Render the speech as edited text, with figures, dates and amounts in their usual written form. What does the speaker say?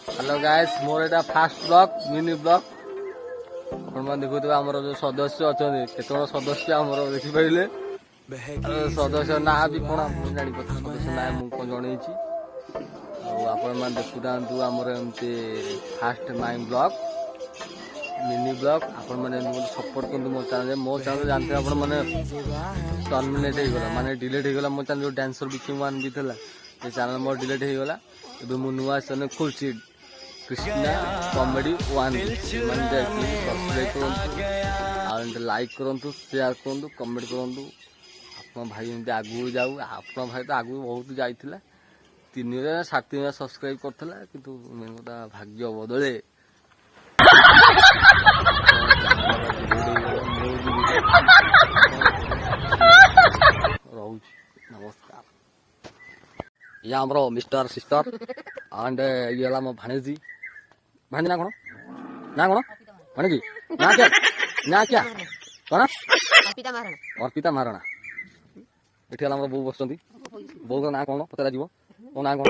hello guys मोर एटा fast blog mini blog अपन देखुथिबा हमर जो सदस्य अछन केतन सदस्य हमर देखि पाइले सदस्य ना भी कोन हम जानि पत सदस्य ना मु कोन जणैछि आपण मान देखुदांतु हमर एमते फास्ट माइन ब्लॉग मिनी ब्लॉग आपण माने सपोर्ट करदु मो चैनल जानते आपण माने टर्मिनेट हो गला माने डिलीट हो गला मो चैनल जो डांसर बिकिंग वन भी थला ये चैनल मोर डिलीट हो गला एबे मु नुवा चैनल खोलछि कृष्णा कॉमेडी वन मन सब्सक्राइब करूँ और लाइक करूँ शेयर करूँ कमेंट करूँ आप भाई एमती आगू जाऊ आप भाई तो आगू बहुत जाइला 3,000 सब्सक्राइब करता किंतु मेन कथा भाग्य बदले रोज नमस्कार ये आमर मिस्टर सिस्टर एंड ये मो भाणेजी भाणी ना कौन भाणी की ना क्या कौन अर्पिता महाराणा ये बो बस बो ना कौन पचरा जीव मो ना कौन